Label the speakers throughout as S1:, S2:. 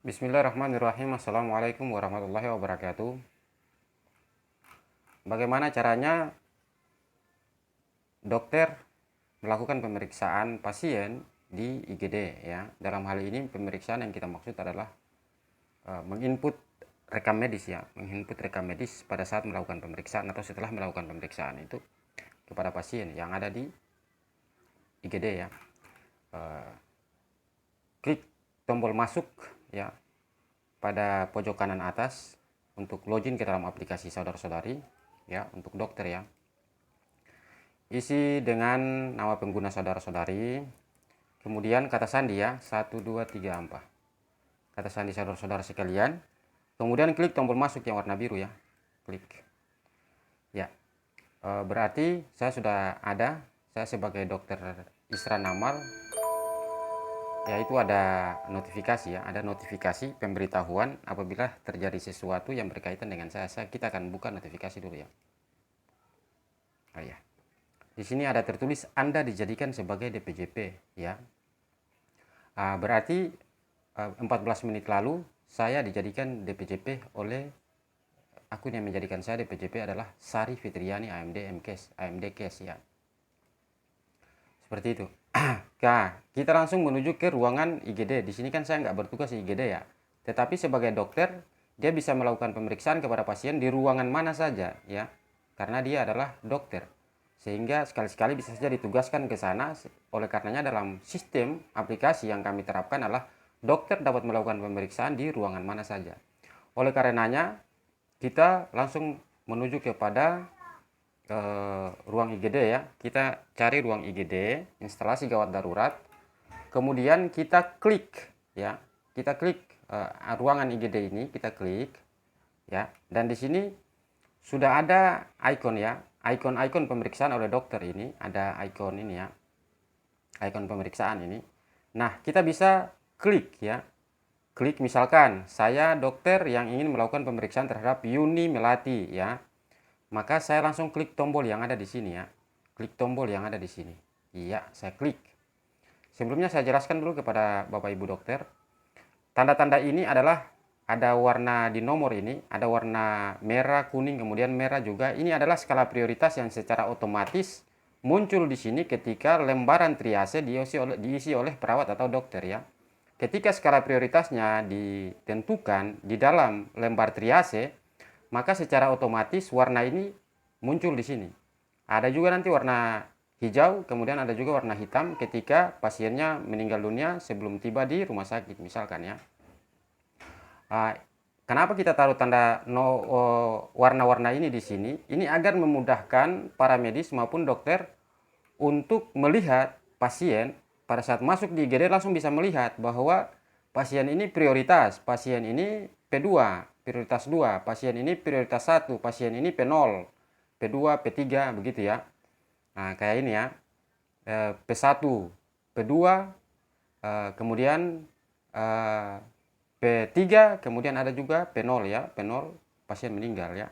S1: Bismillahirrahmanirrahim. Assalamualaikum warahmatullahi wabarakatuh. Bagaimana caranya dokter melakukan pemeriksaan pasien di IGD ya? Dalam hal ini pemeriksaan yang kita maksud adalah menginput rekam medis ya, menginput rekam medis pada saat melakukan pemeriksaan atau setelah melakukan pemeriksaan itu kepada pasien yang ada di IGD ya. Klik tombol masuk ya pada pojok kanan atas untuk login ke dalam aplikasi saudara-saudari ya, untuk dokter ya. Isi dengan nama pengguna saudara-saudari, kemudian kata sandi ya, 1 2 3 4. Kata sandi saudara-saudara sekalian. Kemudian klik tombol masuk yang warna biru ya. Klik. Ya. Berarti saya sebagai dokter Isra Namal, yaitu ada notifikasi ya, ada notifikasi pemberitahuan apabila terjadi sesuatu yang berkaitan dengan saya. Kita akan buka notifikasi dulu ya. Ya. Di sini ada tertulis Anda dijadikan sebagai DPJP ya. Berarti 14 menit lalu saya dijadikan DPJP oleh akun yang menjadikan saya DPJP adalah Sari Fitriani AMD Case ya. Seperti itu. Nah, kita langsung menuju ke ruangan IGD. Di sini kan saya nggak bertugas di IGD ya. Tetapi sebagai dokter, dia bisa melakukan pemeriksaan kepada pasien di ruangan mana saja ya. Karena dia adalah dokter. Sehingga sekali-sekali bisa saja ditugaskan ke sana. Oleh karenanya dalam sistem aplikasi yang kami terapkan adalah dokter dapat melakukan pemeriksaan di ruangan mana saja. Oleh karenanya, kita langsung menuju kepada ruang IGD ya. Kita cari ruang IGD, instalasi gawat darurat. Kemudian kita klik ya. Kita klik ruangan IGD ini, kita klik ya. Dan di sini sudah ada ikon ya. Ikon-ikon pemeriksaan oleh dokter ini, ada ikon ini ya. Ikon pemeriksaan ini. Nah, kita bisa klik ya. Klik misalkan saya dokter yang ingin melakukan pemeriksaan terhadap Yuni Melati ya. Maka saya langsung klik tombol yang ada di sini ya. Klik tombol yang ada di sini. Iya, saya klik. Sebelumnya saya jelaskan dulu kepada Bapak Ibu dokter. Tanda-tanda ini adalah ada warna di nomor ini, ada warna merah, kuning, kemudian merah juga. Ini adalah skala prioritas yang secara otomatis muncul di sini ketika lembaran triase diisi oleh perawat atau dokter ya. Ketika skala prioritasnya ditentukan di dalam lembar triase, maka secara otomatis warna ini muncul di sini. Ada juga nanti warna hijau, kemudian ada juga warna hitam ketika pasiennya meninggal dunia sebelum tiba di rumah sakit misalkan ya. Kenapa kita taruh tanda warna-warna ini di sini? Ini agar memudahkan para medis maupun dokter untuk melihat pasien pada saat masuk di IGD, langsung bisa melihat bahwa pasien ini prioritas, pasien ini P2, prioritas 2, pasien ini prioritas 1, pasien ini P0, P2, P3 begitu ya. Nah, kayak ini ya. P1, P2, kemudian P3, kemudian ada juga P0 ya, P0 pasien meninggal ya.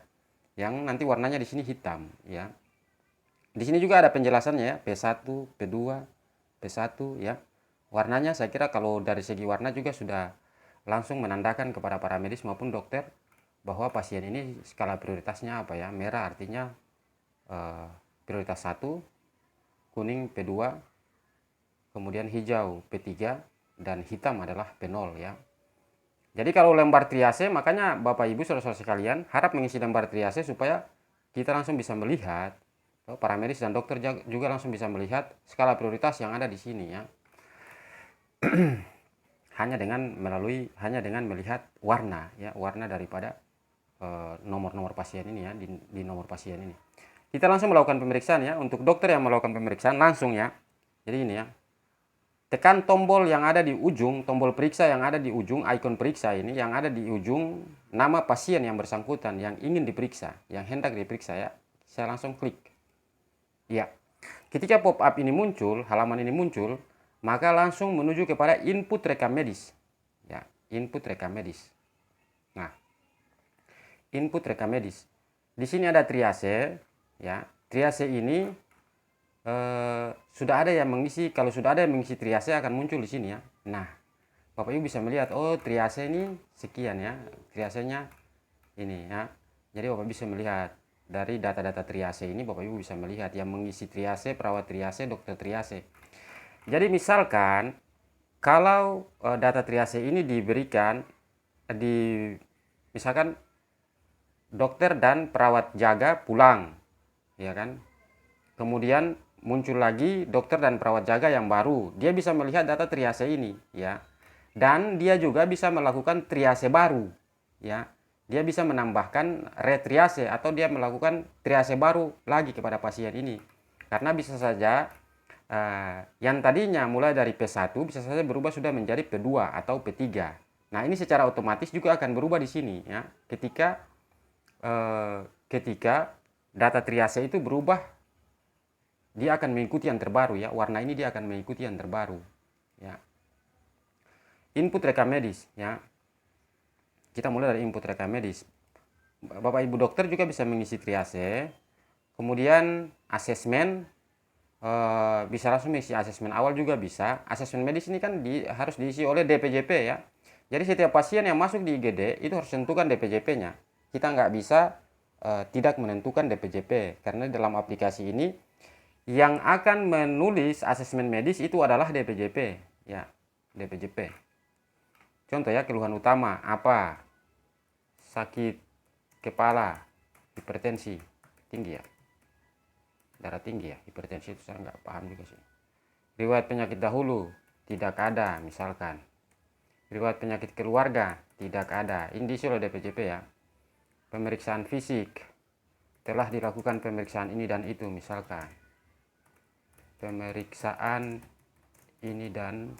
S1: Yang nanti warnanya di sini hitam ya. Di sini juga ada penjelasannya ya, P1, P2, P1 ya. Warnanya saya kira kalau dari segi warna juga sudah langsung menandakan kepada para medis maupun dokter bahwa pasien ini skala prioritasnya apa ya. Merah artinya prioritas 1, kuning P2, kemudian hijau P3, dan hitam adalah P0 ya. Jadi kalau lembar triase, makanya Bapak Ibu saudara-saudara sekalian harap mengisi lembar triase supaya kita langsung bisa melihat, para medis dan dokter juga langsung bisa melihat skala prioritas yang ada di sini ya. hanya dengan melihat warna ya, warna daripada nomor-nomor pasien ini ya, di nomor pasien ini. Kita langsung melakukan pemeriksaan ya. Untuk dokter yang melakukan pemeriksaan langsung ya. Jadi ini ya. Tekan tombol yang ada di ujung, tombol periksa yang ada di ujung, ikon periksa ini yang ada di ujung nama pasien yang bersangkutan yang ingin diperiksa, yang hendak diperiksa ya. Saya langsung klik. Ya. Ketika pop up ini muncul, halaman ini muncul, maka langsung menuju kepada input rekam medis. Ya, input rekam medis. Nah, input rekam medis. Di sini ada triase ya. Triase ini sudah ada yang mengisi, kalau sudah ada yang mengisi triase akan muncul di sini ya. Nah, Bapak Ibu bisa melihat, oh triase ini sekian ya, triasenya ini ya. Jadi Bapak bisa melihat dari data-data triase ini, Bapak Ibu bisa melihat yang mengisi triase, perawat triase, dokter triase. Jadi misalkan kalau data triase ini diberikan di misalkan dokter dan perawat jaga pulang, ya kan? Kemudian muncul lagi dokter dan perawat jaga yang baru. Dia bisa melihat data triase ini, ya. Dan dia juga bisa melakukan triase baru, ya. Dia bisa menambahkan retriase atau dia melakukan triase baru lagi kepada pasien ini. Karena bisa saja yang tadinya mulai dari P1 bisa saja berubah sudah menjadi P2 atau P3. Nah, ini secara otomatis juga akan berubah di sini, ya. Ketika data triase itu berubah, dia akan mengikuti yang terbaru ya. Warna ini dia akan mengikuti yang terbaru ya. Input rekam medis ya. Kita mulai dari input rekam medis. Bapak Ibu dokter juga bisa mengisi triase. Kemudian asesmen, bisa langsung mengisi asesmen awal juga bisa. Asesmen medis ini kan harus diisi oleh DPJP ya. Jadi setiap pasien yang masuk di IGD itu harus tentukan DPJP-nya. Kita nggak bisa tidak menentukan DPJP karena dalam aplikasi ini yang akan menulis asesmen medis itu adalah DPJP ya, DPJP. Contoh ya, keluhan utama apa? Sakit kepala, hipertensi tinggi ya, darah tinggi ya, hipertensi itu saya nggak paham juga sih. Riwayat penyakit dahulu tidak ada misalkan. Riwayat penyakit keluarga tidak ada, ini diisi oleh DPJP ya. Pemeriksaan fisik, telah dilakukan pemeriksaan ini dan itu misalkan. Pemeriksaan ini dan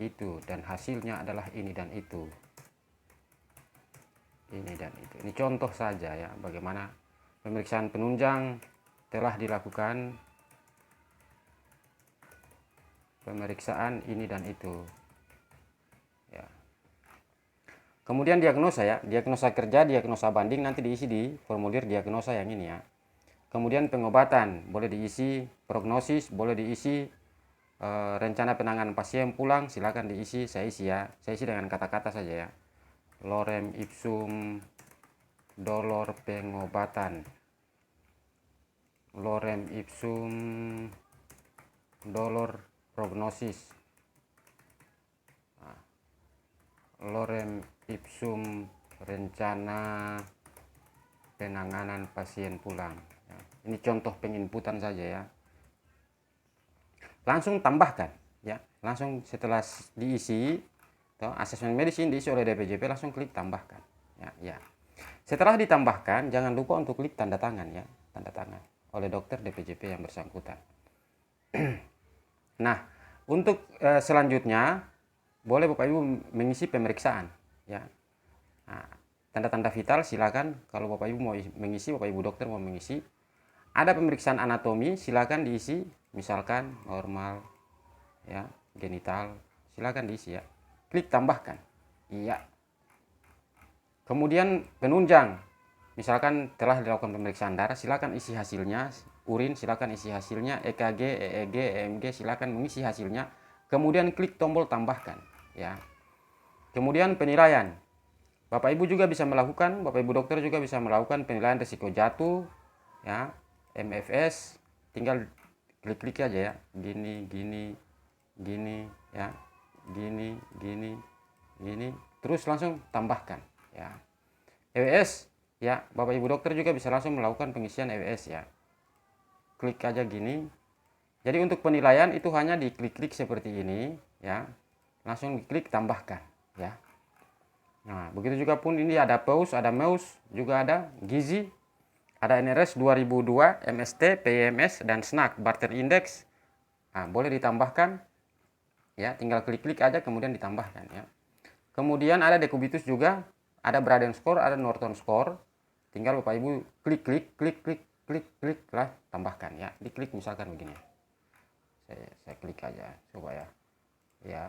S1: itu dan hasilnya adalah ini dan itu, ini dan itu. Ini contoh saja ya, bagaimana pemeriksaan penunjang telah dilakukan pemeriksaan ini dan itu ya. Kemudian diagnosa ya, diagnosa kerja, diagnosa banding nanti diisi di formulir diagnosa yang ini ya. Kemudian pengobatan boleh diisi, prognosis boleh diisi, rencana penanganan pasien pulang silakan diisi, saya isi ya, saya isi dengan kata-kata saja ya. Lorem ipsum dolor pengobatan, lorem ipsum dolor prognosis, lorem ipsum rencana penanganan pasien pulang. Ini contoh penginputan saja ya. Langsung tambahkan ya. Langsung setelah diisi asesmen medis ini diisi oleh DPJP, langsung klik tambahkan ya. Setelah ditambahkan jangan lupa untuk klik tanda tangan ya, tanda tangan oleh dokter DPJP yang bersangkutan. Nah, untuk selanjutnya boleh Bapak Ibu mengisi pemeriksaan ya. Nah, tanda-tanda vital silakan kalau Bapak Ibu mau mengisi, Bapak Ibu dokter mau mengisi. Ada pemeriksaan anatomi, silakan diisi, misalkan normal, ya, genital, silakan diisi ya. Klik tambahkan, iya. Kemudian penunjang, misalkan telah dilakukan pemeriksaan darah, silakan isi hasilnya. Urin, silakan isi hasilnya. EKG, EEG, EMG, silakan mengisi hasilnya. Kemudian klik tombol tambahkan, ya. Kemudian penilaian, Bapak Ibu juga bisa melakukan, Bapak Ibu dokter juga bisa melakukan penilaian risiko jatuh, ya. MFS, tinggal klik-klik aja ya, gini ya, gini, terus langsung tambahkan ya. EWS ya, Bapak Ibu dokter juga bisa langsung melakukan pengisian EWS ya, klik aja gini. Jadi untuk penilaian itu hanya diklik-klik seperti ini ya, langsung diklik tambahkan ya. Nah begitu juga pun ini ada pause, ada mouse, juga ada gizi, ada NRS 2002, MST, PMS, dan SNAC, barter index. Nah, boleh ditambahkan. Ya, tinggal klik-klik aja kemudian ditambahkan ya. Kemudian ada dekubitus juga, ada Braden score, ada Norton score. Tinggal Bapak Ibu klik lah, tambahkan ya. Diklik misalkan begini. Saya klik aja supaya ya.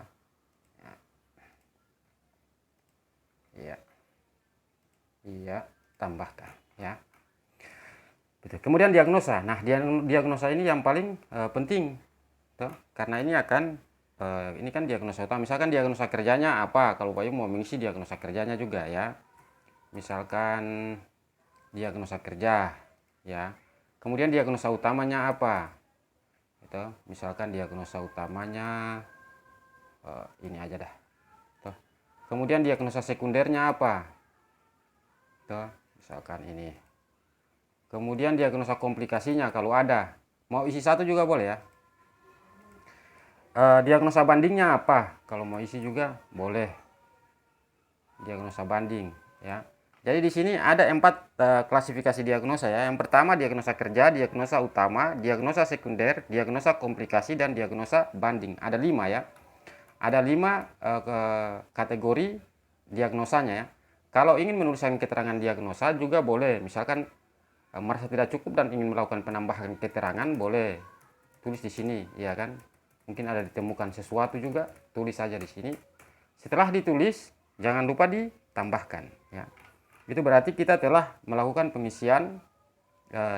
S1: Iya, tambahkan ya. Kemudian diagnosa. Nah, diagnosa ini yang paling penting, karena ini akan ini kan diagnosa utama. Misalkan diagnosa kerjanya apa? Kalau Bapak Ibu mau mengisi diagnosa kerjanya juga ya. Misalkan diagnosa kerja ya. Kemudian diagnosa utamanya apa? Itu misalkan diagnosa utamanya ini aja dah. Tuh. Kemudian diagnosa sekundernya apa? Tuh, misalkan ini. Kemudian diagnosa komplikasinya kalau ada. Mau isi satu juga boleh ya. Diagnosa bandingnya apa? Kalau mau isi juga boleh. Diagnosa banding ya. Jadi di sini ada 4 klasifikasi diagnosa ya. Yang pertama diagnosa kerja, diagnosa utama, diagnosa sekunder, diagnosa komplikasi, dan diagnosa banding. Ada 5 ya. Ada 5 kategori diagnosanya ya. Kalau ingin menuliskan keterangan diagnosa juga boleh. Misalkan merasa tidak cukup dan ingin melakukan penambahan keterangan, boleh tulis di sini ya kan. Mungkin ada ditemukan sesuatu juga, tulis saja di sini. Setelah ditulis, jangan lupa ditambahkan ya. Itu berarti kita telah melakukan pengisian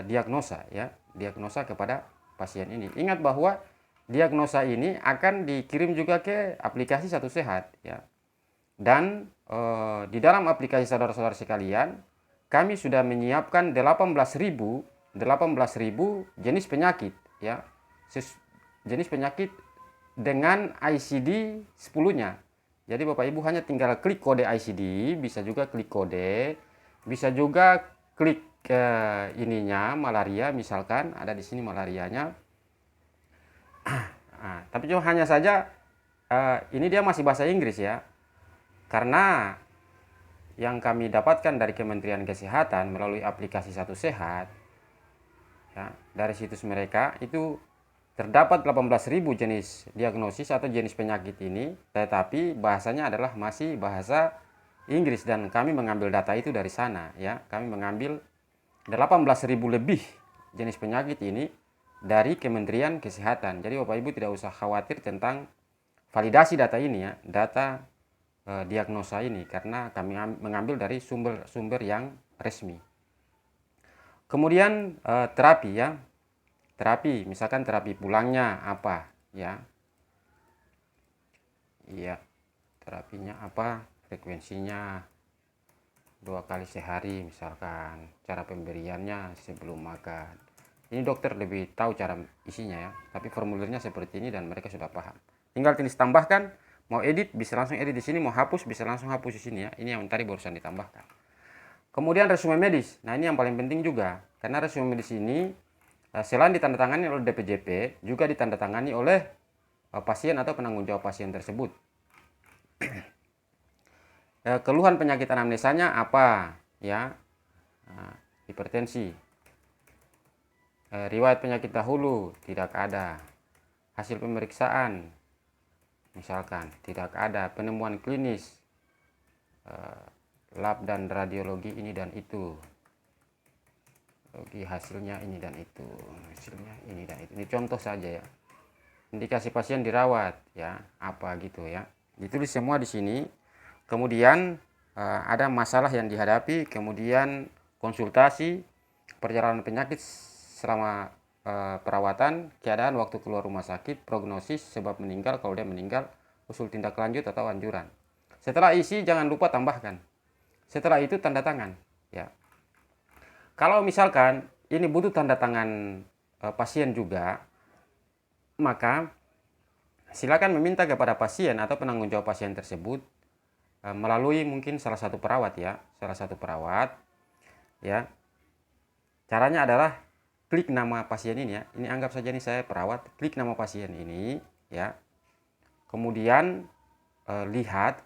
S1: diagnosa ya, diagnosa kepada pasien ini. Ingat bahwa diagnosa ini akan dikirim juga ke aplikasi Satu Sehat ya. Dan di dalam aplikasi saudara-saudara sekalian, kami sudah menyiapkan 18.000 jenis penyakit ya. Jenis penyakit dengan ICD 10-nya. Jadi Bapak Ibu hanya tinggal klik kode ICD, bisa juga klik kode, bisa juga klik ininya malaria, misalkan ada di sini malarianya. Tapi cuma hanya saja ini dia masih bahasa Inggris ya. Karena yang kami dapatkan dari Kementerian Kesehatan melalui aplikasi Satu Sehat ya, dari situs mereka itu terdapat 18.000 jenis diagnosis atau jenis penyakit ini, tetapi bahasanya adalah masih bahasa Inggris dan kami mengambil data itu dari sana ya. Kami mengambil 18.000 lebih jenis penyakit ini dari Kementerian Kesehatan. Jadi Bapak Ibu tidak usah khawatir tentang validasi data ini ya, data diagnosa ini, karena kami mengambil dari sumber-sumber yang resmi. Kemudian terapi ya. Terapi, misalkan terapi pulangnya apa ya. Iya, terapinya apa, frekuensinya 2 kali sehari misalkan, cara pemberiannya sebelum makan. Ini dokter lebih tahu cara isinya ya, tapi formulirnya seperti ini dan mereka sudah paham. Tinggal tulis tambahkan, mau edit bisa langsung edit di sini, mau hapus bisa langsung hapus di sini ya. Ini yang tadi barusan ditambahkan. Kemudian resume medis. Nah, ini yang paling penting juga, karena resume medis ini selain ditandatangani oleh DPJP, juga ditandatangani oleh pasien atau penanggung jawab pasien tersebut. Keluhan penyakit anamnesanya apa ya? Hipertensi. Riwayat penyakit dahulu tidak ada. Hasil pemeriksaan misalkan tidak ada. Penemuan klinis, lab dan radiologi ini dan itu. Hasilnya ini dan itu, hasilnya ini dan itu. Ini contoh saja ya. Indikasi pasien dirawat ya, apa gitu ya. Ditulis semua di sini. Kemudian ada masalah yang dihadapi, kemudian konsultasi, perjalanan penyakit selama perawatan, keadaan waktu keluar rumah sakit, prognosis, sebab meninggal kalau dia meninggal, usul tindak lanjut atau anjuran. Setelah isi jangan lupa tambahkan. Setelah itu tanda tangan ya. Kalau misalkan ini butuh tanda tangan pasien juga, maka silakan meminta kepada pasien atau penanggung jawab pasien tersebut melalui mungkin salah satu perawat ya, ya. Caranya adalah klik nama pasien ini ya. Ini anggap saja nih saya perawat, klik nama pasien ini ya. Kemudian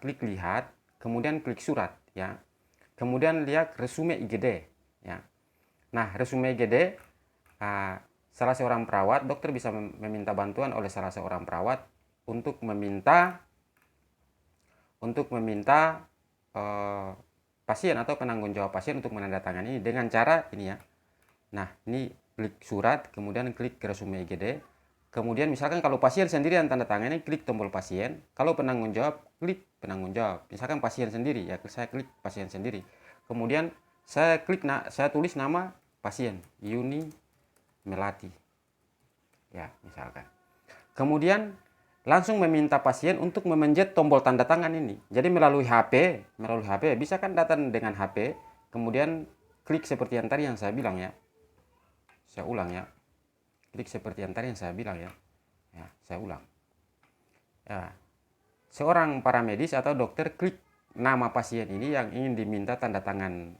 S1: klik lihat, kemudian klik surat ya. Kemudian lihat resume IGD ya. Nah, resume IGD salah seorang perawat, dokter bisa meminta bantuan oleh salah seorang perawat untuk meminta pasien atau penanggung jawab pasien untuk menandatangani ini dengan cara ini ya. Nah, ini klik surat, kemudian klik resume IGD. Kemudian misalkan kalau pasien sendiri yang tanda tangan ini, klik tombol pasien. Kalau penanggung jawab, klik penanggung jawab. Misalkan pasien sendiri ya, saya klik pasien sendiri. Kemudian saya tulis nama pasien, Yuni Melati. Ya, misalkan. Kemudian langsung meminta pasien untuk memencet tombol tanda tangan ini. Jadi melalui HP bisa kan datang dengan HP, kemudian klik seperti yang tadi yang saya bilang ya. Saya ulang ya. Klik seperti yang tadi yang saya bilang ya. Ya, saya ulang. Ya. Seorang paramedis atau dokter klik nama pasien ini yang ingin diminta tanda tangan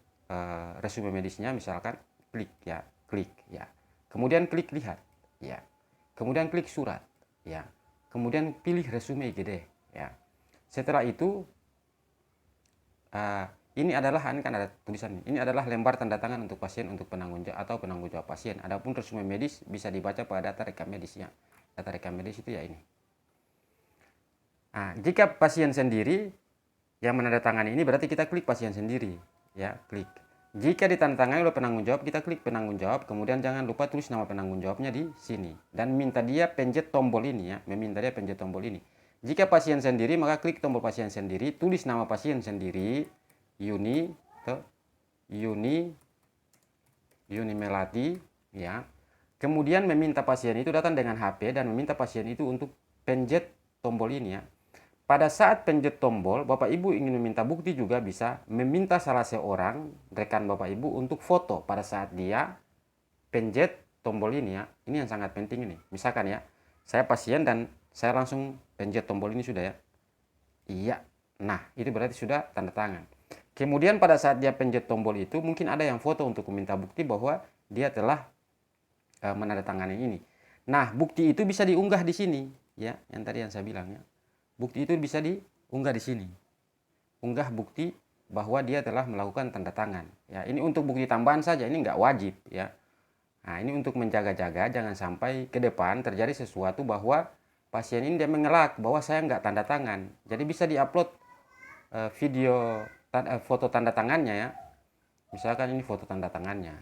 S1: resume medisnya, misalkan klik ya, kemudian klik lihat ya, kemudian klik surat ya, kemudian pilih resume IGD ya. Setelah itu ini adalah, ini kan ada tulisan ini adalah lembar tanda tangan untuk pasien untuk penanggung jawab atau penanggung jawab pasien. Adapun resume medis bisa dibaca pada data rekam medisnya. Data rekam medis itu ya ini. Nah, jika pasien sendiri yang menandatangani ini, berarti kita klik pasien sendiri ya, klik. Jika ditandatangani oleh penanggung jawab, kita klik penanggung jawab, kemudian jangan lupa tulis nama penanggung jawabnya di sini dan minta dia pencet tombol ini ya, meminta dia pencet tombol ini. Jika pasien sendiri, maka klik tombol pasien sendiri, tulis nama pasien sendiri, Yuni Melati ya. Kemudian meminta pasien itu datang dengan HP dan meminta pasien itu untuk pencet tombol ini ya. Pada saat pencet tombol, Bapak Ibu ingin meminta bukti juga bisa meminta salah seorang rekan Bapak Ibu untuk foto pada saat dia pencet tombol ini ya. Ini yang sangat penting ini. Misalkan ya, saya pasien dan saya langsung pencet tombol ini sudah ya. Iya. Nah, itu berarti sudah tanda tangan. Kemudian pada saat dia pencet tombol itu, mungkin ada yang foto untuk meminta bukti bahwa dia telah menandatangani ini. Nah, bukti itu bisa diunggah di sini ya, yang tadi yang saya bilang ya. Bukti itu bisa diunggah di sini. Unggah bukti bahwa dia telah melakukan tanda tangan. Ya, ini untuk bukti tambahan saja, ini nggak wajib ya. Nah, ini untuk menjaga-jaga jangan sampai ke depan terjadi sesuatu bahwa pasien ini dia mengelak bahwa saya nggak tanda tangan. Jadi bisa diupload video foto tanda tangannya ya. Misalkan ini foto tanda tangannya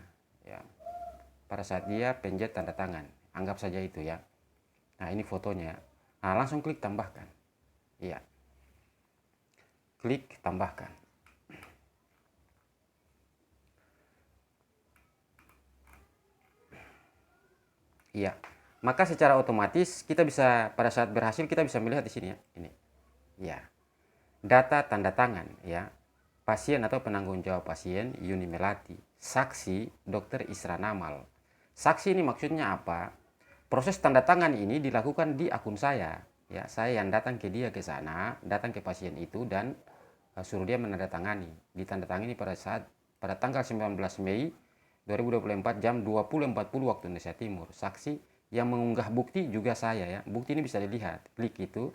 S1: ya. Pada saat dia pencet tanda tangan, anggap saja itu ya. Nah, ini fotonya. Nah, langsung klik tambahkan. Iya. Klik tambahkan. Iya. Maka secara otomatis kita bisa pada saat berhasil kita bisa melihat di sini ya. Ini. Ya. Data tanda tangan ya. Pasien atau penanggung jawab pasien Yuni Melati. Saksi Dr. Isra Namal. Saksi ini maksudnya apa? Proses tanda tangan ini dilakukan di akun saya. Ya, saya yang datang ke dia ke sana, datang ke pasien itu dan suruh dia menandatangani. Ditandatangani pada tanggal 19 Mei 2024 jam 20.40 waktu Indonesia Timur. Saksi yang mengunggah bukti juga saya ya. Bukti ini bisa dilihat. Klik itu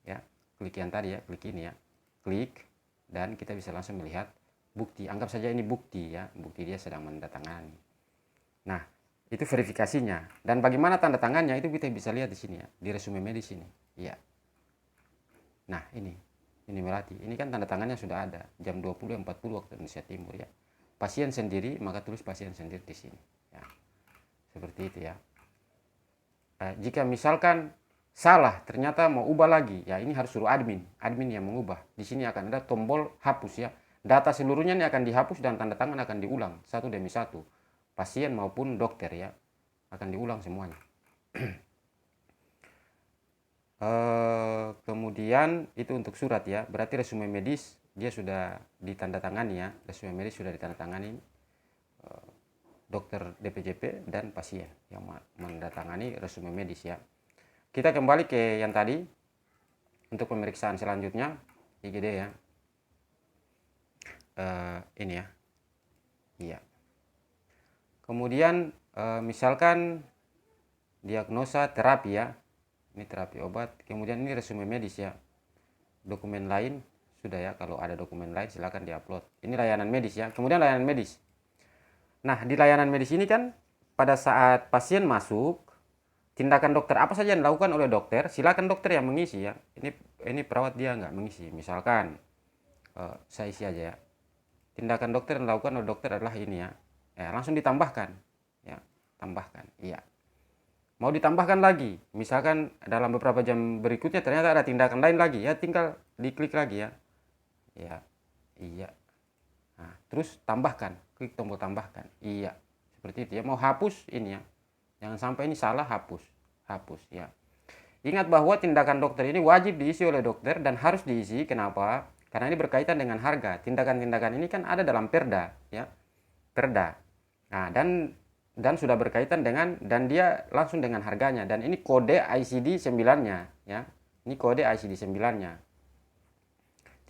S1: ya, klik yang tadi ya, klik ini ya. Klik dan kita bisa langsung melihat bukti. Anggap saja ini bukti ya, bukti dia sedang menandatangani. Nah, itu verifikasinya. Dan bagaimana tanda tangannya itu kita bisa lihat di sini ya, di resume medis ini. Iya. Nah, ini Melati. Ini kan tanda tangannya sudah ada jam 20.40 waktu Indonesia Timur ya. Pasien sendiri, maka tulis pasien sendiri di sini ya. Seperti itu ya. Jika misalkan salah, ternyata mau ubah lagi, ya ini harus suruh admin yang mengubah. Di sini akan ada tombol hapus ya. Data seluruhnya ini akan dihapus dan tanda tangan akan diulang satu demi satu. Pasien maupun dokter ya, akan diulang semuanya. Kemudian itu untuk surat ya, berarti resume medis dia sudah ditandatangani ya, resume medis sudah ditandatangani dokter DPJP dan pasien yang menandatangani resume medis ya. Kita kembali ke yang tadi untuk pemeriksaan selanjutnya IGD ya. Ini ya, iya. Kemudian misalkan diagnosa terapi ya, ini terapi obat. Kemudian ini resume medis ya, dokumen lain sudah ya, kalau ada dokumen lain silakan diupload. Ini layanan medis ya. Kemudian layanan medis. Nah, di layanan medis ini kan pada saat pasien masuk, tindakan dokter apa saja yang dilakukan oleh dokter, silakan dokter yang mengisi ya. Ini perawat dia nggak mengisi. Misalkan saya isi aja ya. Tindakan dokter yang dilakukan oleh dokter adalah ini ya. Langsung ditambahkan ya, tambahkan. Iya. Mau ditambahkan lagi, misalkan dalam beberapa jam berikutnya ternyata ada tindakan lain lagi ya, tinggal diklik lagi ya. Ya. Iya. Nah, terus tambahkan, klik tombol tambahkan. Iya. Seperti itu ya. Mau hapus ini ya. Jangan sampai ini salah, hapus ya. Ingat bahwa tindakan dokter ini wajib diisi oleh dokter dan harus diisi. Kenapa? Karena ini berkaitan dengan harga. Tindakan-tindakan ini kan ada dalam perda, ya. Perda. Nah, dan sudah berkaitan dengan, dan dia langsung dengan harganya, dan ini kode ICD 9-nya, ya. Ini kode ICD 9-nya.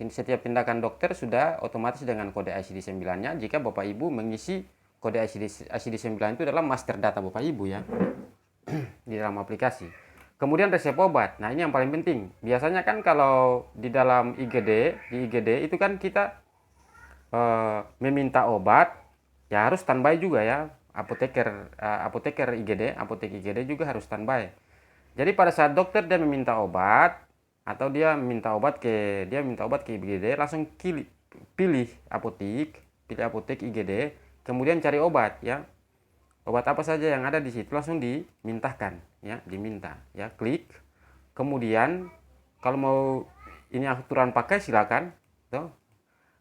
S1: Setiap tindakan dokter sudah otomatis dengan kode ICD 9-nya jika Bapak Ibu mengisi kode ICD 9 itu dalam master data Bapak Ibu, ya. Di dalam aplikasi. Kemudian resep obat. Nah, ini yang paling penting. Biasanya kan kalau di dalam di IGD itu kan kita meminta obat, ya harus standby juga, ya. Apoteker IGD, apotek IGD juga harus standby. Jadi pada saat dokter dia meminta obat atau dia minta obat ke IGD, langsung pilih apotek IGD, kemudian cari obat, ya. Obat apa saja yang ada di situ langsung dimintakan, ya, diminta, ya, klik. Kemudian kalau mau ini aturan pakai silakan, tuh.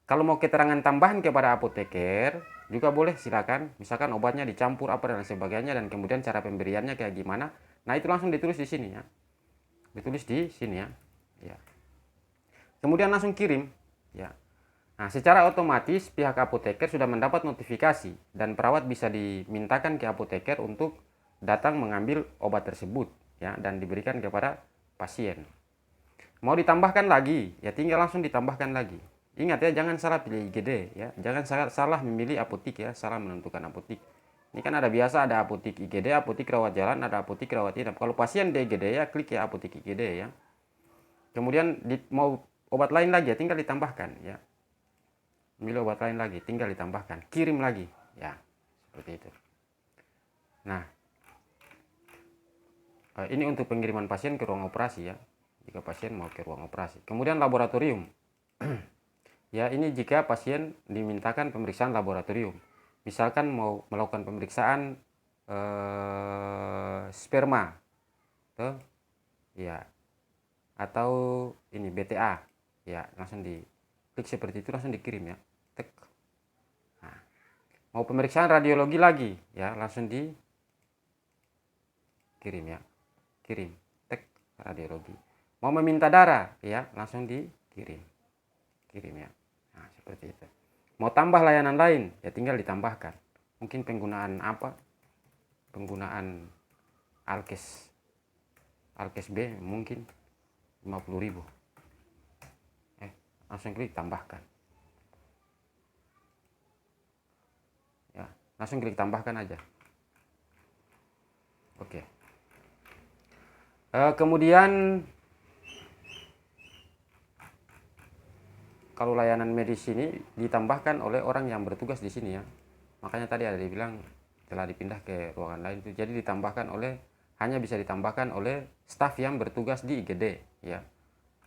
S1: Kalau mau keterangan tambahan kepada apoteker juga boleh, silakan. Misalkan obatnya dicampur apa dan sebagainya, dan kemudian cara pemberiannya kayak gimana. Nah, itu langsung ditulis di sini, ya. Ditulis di sini, ya. Ya. Kemudian langsung kirim, ya. Nah, secara otomatis pihak apoteker sudah mendapat notifikasi dan perawat bisa dimintakan ke apoteker untuk datang mengambil obat tersebut, ya, dan diberikan kepada pasien. Mau ditambahkan lagi, ya tinggal langsung ditambahkan lagi. Ingat, ya, jangan salah pilih IGD, ya. Jangan salah memilih apotik, ya, salah menentukan apotik. Ini kan ada biasa ada apotik IGD, apotik rawat jalan, ada apotik rawat inap. Kalau pasien di IGD, ya klik ya apotik IGD, ya. Kemudian mau obat lain lagi, ya tinggal ditambahkan, ya. Milih obat lain lagi, tinggal ditambahkan, kirim lagi, ya, seperti itu. Nah, ini untuk pengiriman pasien ke ruang operasi, ya, jika pasien mau ke ruang operasi. Kemudian laboratorium. Ya, ini jika pasien dimintakan pemeriksaan laboratorium, misalkan mau melakukan pemeriksaan sperma, tuh, ya, atau ini BTA, ya, langsung diklik seperti itu, langsung dikirim, ya. Nah, mau pemeriksaan radiologi lagi, ya, langsung dikirim, ya, kirim, tek, radiologi. Mau meminta darah, ya, langsung dikirim, ya. Nah, seperti itu. Mau tambah layanan lain, ya tinggal ditambahkan. Mungkin penggunaan apa? Penggunaan Alkes B mungkin 50.000. Langsung klik tambahkan. Ya, langsung klik tambahkan aja. Oke. Kemudian kalau layanan medis ini ditambahkan oleh orang yang bertugas di sini, ya. Makanya tadi ada dibilang telah dipindah ke ruangan lain itu. Jadi hanya bisa ditambahkan oleh staf yang bertugas di IGD, ya.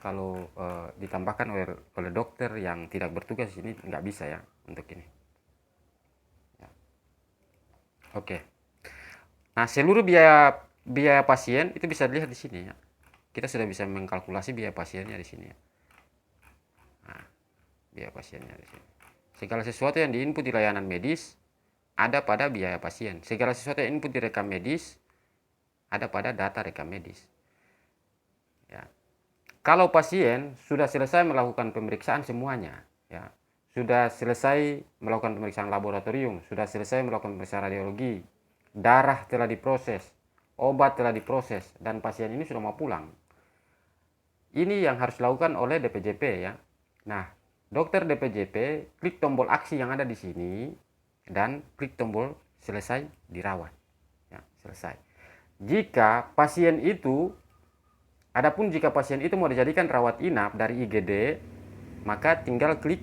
S1: Kalau ditambahkan oleh dokter yang tidak bertugas di sini nggak bisa, ya, untuk ini. Ya. Oke. Nah, seluruh biaya pasien itu bisa dilihat di sini, ya. Kita sudah bisa mengkalkulasi biaya pasiennya di sini, ya. Nah, biaya pasiennya di sini. Segala sesuatu yang diinput di layanan medis ada pada biaya pasien. Segala sesuatu yang input di rekam medis ada pada data rekam medis. Ya. Kalau pasien sudah selesai melakukan pemeriksaan semuanya, ya, sudah selesai melakukan pemeriksaan laboratorium, sudah selesai melakukan pemeriksaan radiologi, darah telah diproses, obat telah diproses, dan pasien ini sudah mau pulang. Ini yang harus dilakukan oleh DPJP, ya. Nah, dokter DPJP klik tombol aksi yang ada di sini dan klik tombol selesai dirawat, ya, selesai. Adapun jika pasien itu mau dijadikan rawat inap dari IGD, maka tinggal klik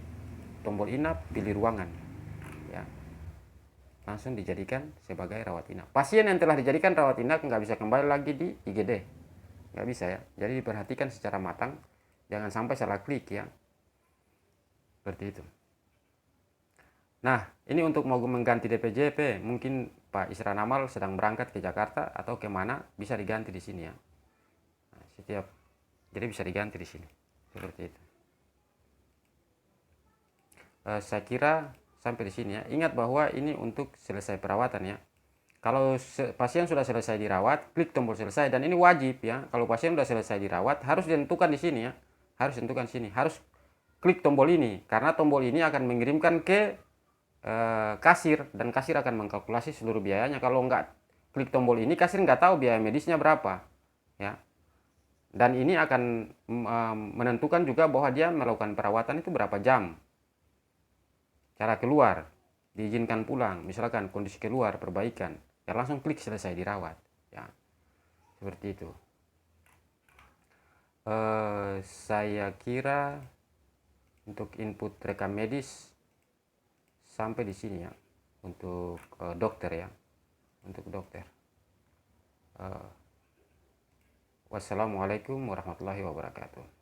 S1: tombol inap, pilih ruangan, ya, langsung dijadikan sebagai rawat inap. Pasien yang telah dijadikan rawat inap nggak bisa kembali lagi di IGD, nggak bisa, ya. Jadi diperhatikan secara matang, jangan sampai salah klik, ya, seperti itu. Nah, ini untuk mau mengganti DPJP, mungkin Pak Isra Namal sedang berangkat ke Jakarta atau kemana, bisa diganti di sini, ya. Jadi bisa diganti di sini seperti itu. Saya kira sampai di sini, ya. Ingat bahwa ini untuk selesai perawatan, ya. Kalau pasien sudah selesai dirawat, klik tombol selesai, dan ini wajib ya. Kalau pasien sudah selesai dirawat, harus ditentukan di sini ya. Harus ditentukan sini, harus klik tombol ini, karena tombol ini akan mengirimkan ke kasir, dan kasir akan mengkalkulasi seluruh biayanya. Kalau nggak klik tombol ini, kasir nggak tahu biaya medisnya berapa ya. Dan ini akan menentukan juga bahwa dia melakukan perawatan itu berapa jam. Cara keluar, diizinkan pulang, misalkan kondisi keluar, perbaikan, ya langsung klik selesai dirawat ya, seperti itu. Saya kira untuk input rekam medis sampai di sini ya, untuk dokter ya, untuk dokter. Wassalamualaikum warahmatullahi wabarakatuh.